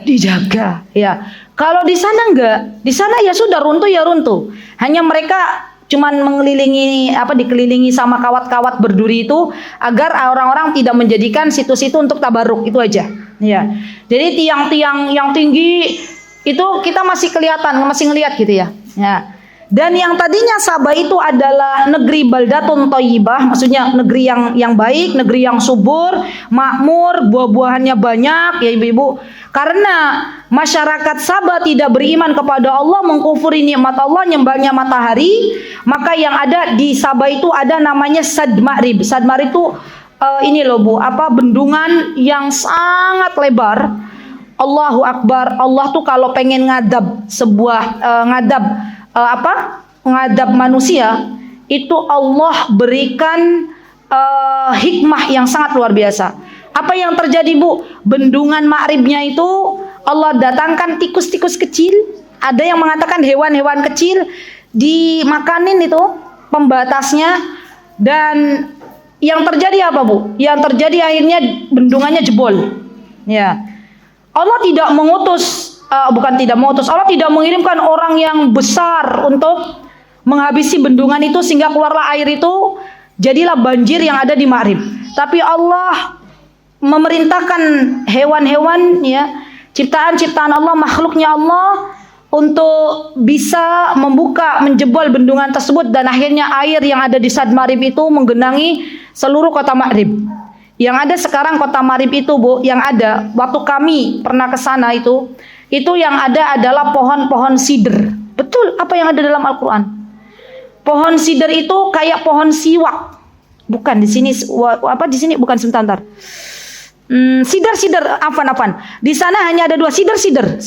B: Dijaga. Ya. Kalau di sana enggak, di sana ya sudah runtuh ya runtuh. Hanya mereka cuman mengelilingi dikelilingi sama kawat-kawat berduri itu agar orang-orang tidak menjadikan situs itu untuk tabaruk, itu aja. Ya. Jadi tiang-tiang yang tinggi itu kita masih kelihatan, masih ngelihat gitu ya. Ya. Dan yang tadinya Sabah itu adalah negeri baldatun thayyibah, maksudnya negeri yang baik, negeri yang subur, makmur, buah-buahannya banyak ya ibu-ibu. Karena masyarakat Sabah tidak beriman kepada Allah, mengkufuri nikmat Allah, nyembahnya matahari, maka yang ada di Sabah itu ada namanya Sad Ma'rib. Sad Ma'rib itu ini loh, Bu, bendungan yang sangat lebar. Allahu Akbar. Allah tuh kalau pengen ngadab ngadab manusia, itu Allah berikan hikmah yang sangat luar biasa. Apa yang terjadi, Bu? Bendungan Ma'ribnya itu Allah datangkan tikus-tikus kecil, ada yang mengatakan hewan-hewan kecil, dimakanin itu pembatasnya, dan yang terjadi apa, Bu? Yang terjadi akhirnya bendungannya jebol. Ya. Allah tidak mengutus Allah tidak mengirimkan orang yang besar untuk menghabisi bendungan itu sehingga keluarlah air itu, jadilah banjir yang ada di Ma'rib. Tapi Allah memerintahkan hewan-hewan ya, ciptaan-ciptaan Allah, makhluknya Allah untuk bisa membuka, menjebol bendungan tersebut, dan akhirnya air yang ada di Sad Ma'rib itu menggenangi seluruh kota Ma'rib. Yang ada sekarang kota Ma'rib itu, Bu, yang ada waktu kami pernah ke sana itu yang ada adalah pohon-pohon sidr. Betul apa yang ada dalam Al-Qur'an. Pohon sidr itu kayak pohon siwak. Bukan di sini di sini bukan sebentar. Sidr, afan. Di sana hanya ada dua, sidr.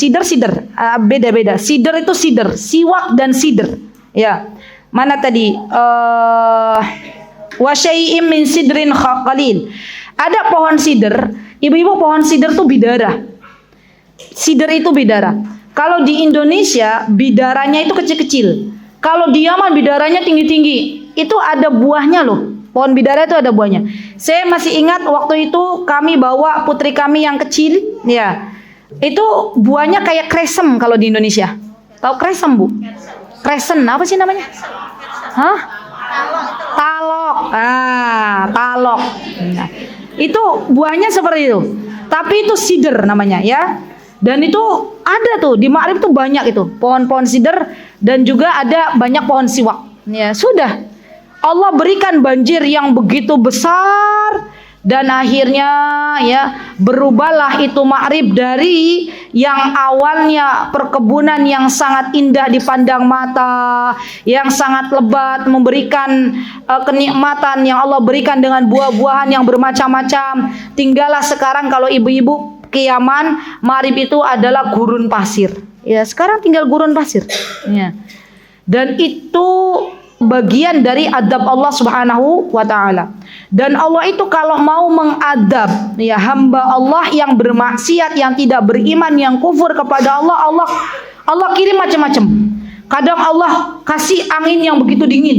B: Beda-beda. Sidr itu sidr, siwak dan sidr. Ya. Mana tadi? Wa syai'im min sidrin qalil. Ada pohon sidr, ibu-ibu, pohon sidr itu bidara. Sidr itu bidara. Kalau di Indonesia bidaranya itu kecil-kecil. Kalau di Yaman bidaranya tinggi-tinggi. Itu ada buahnya loh. Pohon bidara itu ada buahnya. Saya masih ingat waktu itu kami bawa putri kami yang kecil, ya. Itu buahnya kayak kresem kalau di Indonesia. Tahu kresem, Bu? Kresen, apa sih namanya? Hah? Talok. Talok. Nah, itu buahnya seperti itu. Tapi itu sidr namanya, ya. Dan itu ada tuh di Ma'rib tuh banyak itu pohon-pohon sidr, dan juga ada banyak pohon siwak. Ya, sudah. Allah berikan banjir yang begitu besar, dan akhirnya ya berubahlah itu Ma'rib dari yang awalnya perkebunan yang sangat indah dipandang mata, yang sangat lebat, memberikan kenikmatan yang Allah berikan dengan buah-buahan yang bermacam-macam. Tinggallah sekarang kalau ibu-ibu ke Yaman, Ma'rib itu adalah gurun pasir. Ya, sekarang tinggal gurun pasir. Ya. Dan itu bagian dari adab Allah Subhanahu wa taala. Dan Allah itu kalau mau mengadab ya hamba Allah yang bermaksiat, yang tidak beriman, yang kufur kepada Allah, Allah kirim macam-macam. Kadang Allah kasih angin yang begitu dingin.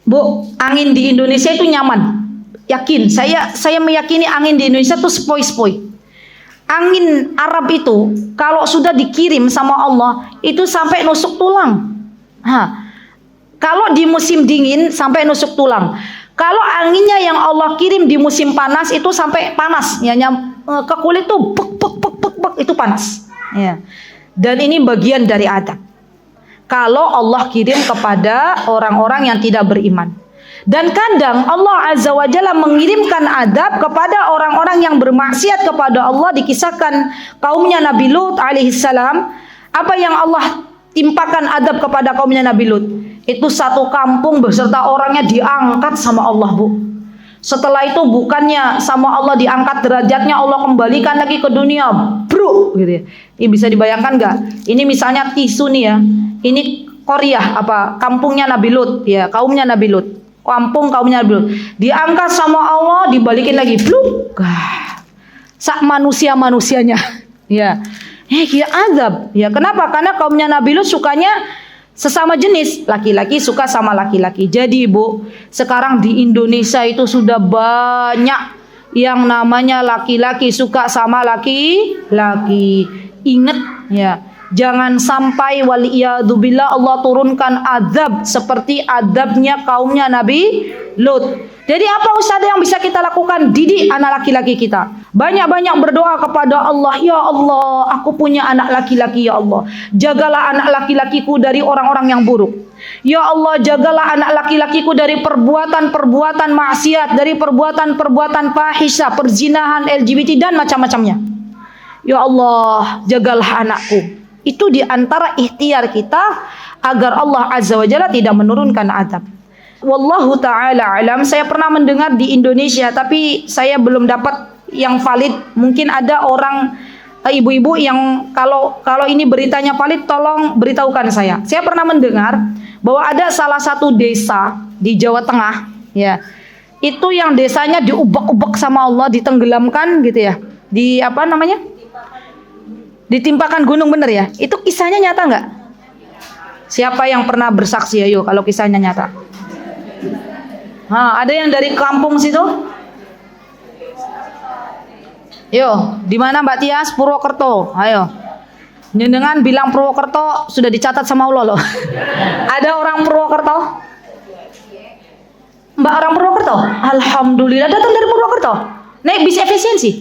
B: Bu, angin di Indonesia itu nyaman. Yakin, saya meyakini angin di Indonesia itu sepoi-sepoi. Angin Arab itu kalau sudah dikirim sama Allah itu sampai nusuk tulang. Kalau di musim dingin sampai nusuk tulang. Kalau anginnya yang Allah kirim di musim panas itu sampai panas, ya, ke kulit tuh bek itu panas. Ya. Dan ini bagian dari adab. Kalau Allah kirim kepada orang-orang yang tidak beriman. Dan kadang Allah Azza wa Jalla mengirimkan adab kepada orang-orang yang bermaksiat kepada Allah. Dikisahkan kaumnya Nabi Lut alaihissalam, apa yang Allah timpakan adab kepada kaumnya Nabi Lut. Itu satu kampung beserta orangnya diangkat sama Allah, Bu. Setelah itu bukannya sama Allah diangkat derajatnya, Allah kembalikan lagi ke dunia, bro, gitu ya. Ini bisa dibayangkan nggak? Ini misalnya tisu nih ya. Ini Korea, kampungnya Nabi Lut, ya, kaumnya Nabi Lut. Kaumnya Nabi Lut. Diangkat sama Allah, dibalikin lagi, bluk. Sak manusianya, ya. Kira azab. Ya, kenapa? Karena kaumnya Nabi Lut sukanya sesama jenis, laki-laki suka sama laki-laki. Jadi, Bu, sekarang di Indonesia itu sudah banyak yang namanya laki-laki suka sama laki-laki. Ingat ya, jangan sampai waliyadzubillah Allah turunkan azab seperti azabnya kaumnya Nabi Lut. Jadi apa Ustaz yang bisa kita lakukan? Didik anak laki-laki kita. Banyak-banyak berdoa kepada Allah. Ya Allah, aku punya anak laki-laki, ya Allah. Jagalah anak laki-lakiku dari orang-orang yang buruk. Ya Allah, jagalah anak laki-lakiku dari perbuatan-perbuatan maksiat, dari perbuatan-perbuatan fahisha, perzinahan, LGBT dan macam-macamnya. Ya Allah, jagalah anakku. Itu diantara ikhtiar kita agar Allah Azza wa Jalla tidak menurunkan azab. Wallahu ta'ala alam. Saya pernah mendengar di Indonesia, tapi saya belum dapat yang valid. Mungkin ada orang ibu-ibu yang kalau ini beritanya valid, tolong beritahukan saya. Saya pernah mendengar bahwa ada salah satu desa di Jawa Tengah, ya. Itu yang desanya diubek-ubek sama Allah, ditenggelamkan gitu ya. Ditimpakan gunung, bener ya? Itu kisahnya nyata nggak? Siapa yang pernah bersaksi, ayo kalau kisahnya nyata? Ada yang dari kampung situ? Yo, di mana Mbak Tias? Purwokerto. Ayo. Nyenengan bilang Purwokerto sudah dicatat sama Allah loh. Ada orang Purwokerto? Mbak orang Purwokerto? Alhamdulillah datang dari Purwokerto. Naik bis efisiensi?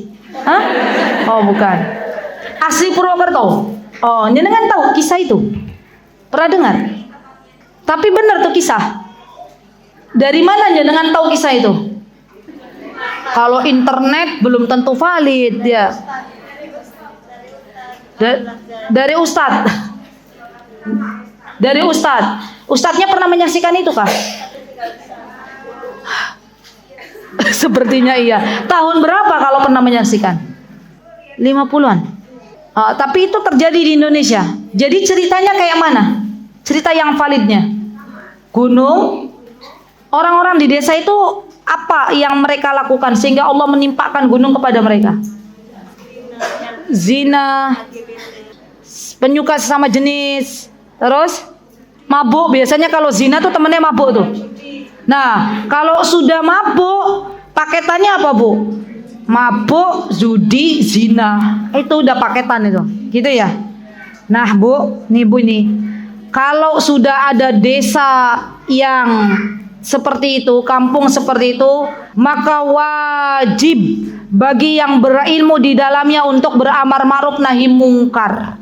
B: Hah? Oh bukan. Asli Purwokerto. Oh, nyenengan tahu kisah itu? Pernah dengar? Tapi benar tuh kisah. Dari mana nyenengan tahu kisah itu? Kalau internet belum tentu valid ya. Dari Ustadz. Dari Ustadz. Ustadznya pernah menyaksikan itu kah? Sepertinya iya. Tahun berapa kalau pernah menyaksikan? 50-an. Tapi itu terjadi di Indonesia. Jadi ceritanya kayak mana? Cerita yang validnya. Gunung. Orang-orang di desa itu apa yang mereka lakukan sehingga Allah menimpakan gunung kepada mereka? Zina, penyuka sesama jenis, terus mabuk. Biasanya kalau zina tuh temennya mabuk tuh. Nah, kalau sudah mabuk, paketannya apa bu? Mabuk, judi, zina. Itu udah paketan itu, gitu ya. Nah bu, nih bu nih. Kalau sudah ada desa yang seperti itu, kampung seperti itu, maka wajib bagi yang berilmu di dalamnya untuk beramar ma'ruf nahi mungkar.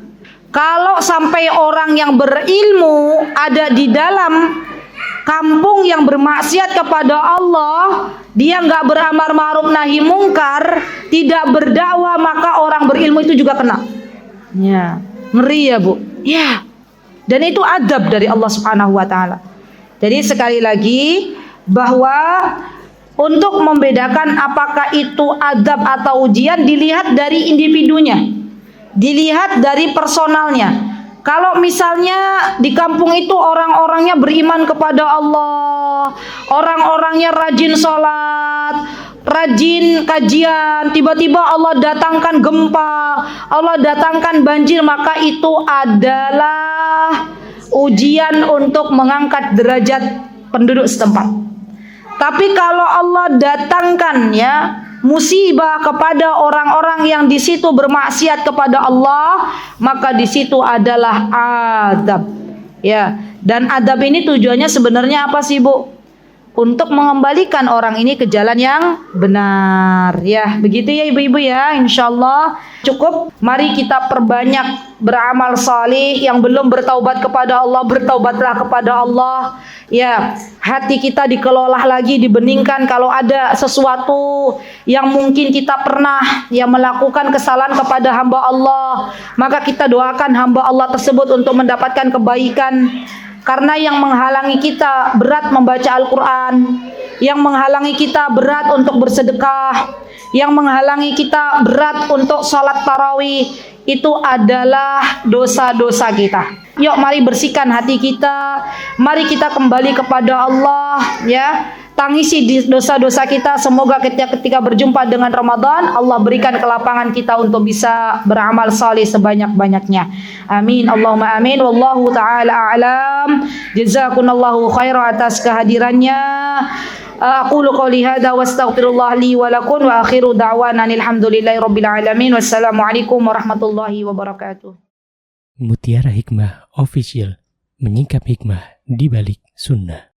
B: Kalau sampai orang yang berilmu ada di dalam kampung yang bermaksiat kepada Allah, dia nggak beramar ma'ruf nahi mungkar, tidak berdakwah, maka orang berilmu itu juga kena. Ya, ngeri ya bu. Ya, dan itu adab dari Allah Subhanahu Wa Taala. Jadi sekali lagi bahwa untuk membedakan apakah itu adab atau ujian dilihat dari individunya, dilihat dari personalnya. Kalau misalnya di kampung itu orang-orangnya beriman kepada Allah, orang-orangnya rajin sholat, rajin kajian, tiba-tiba Allah datangkan gempa, Allah datangkan banjir, maka itu adalah ujian untuk mengangkat derajat penduduk setempat. Tapi kalau Allah datangkan ya musibah kepada orang-orang yang di situ bermaksiat kepada Allah, maka di situ adalah adab. Ya, dan adab ini tujuannya sebenarnya apa sih, Bu? Untuk mengembalikan orang ini ke jalan yang benar. Ya, begitu ya ibu-ibu ya. Insyaallah cukup. Mari kita perbanyak beramal salih. Yang belum bertaubat kepada Allah, bertaubatlah kepada Allah. Ya, hati kita dikelola lagi, dibeningkan. Kalau ada sesuatu yang mungkin kita pernah ya melakukan kesalahan kepada hamba Allah, maka kita doakan hamba Allah tersebut untuk mendapatkan kebaikan. Karena yang menghalangi kita berat membaca Al-Quran, yang menghalangi kita berat untuk bersedekah, yang menghalangi kita berat untuk sholat tarawih, itu adalah dosa-dosa kita. Yuk mari bersihkan hati kita, mari kita kembali kepada Allah ya. Tangisi dosa-dosa kita. Semoga ketika berjumpa dengan Ramadan, Allah berikan kelapangan kita untuk bisa beramal saleh sebanyak-banyaknya. Amin. Allahumma amin. Wallahu ta'ala a'lam. Jazakumullahu khairan atas kehadirannya. Aqulu qouli hadza wa astaghfirullah li wa lakum wa akhiru da'wana alhamdulillahi rabbil alamin. Wassalamualaikum warahmatullahi wabarakatuh.
A: Mutiara Hikmah Official, menyingkap hikmah di balik sunnah.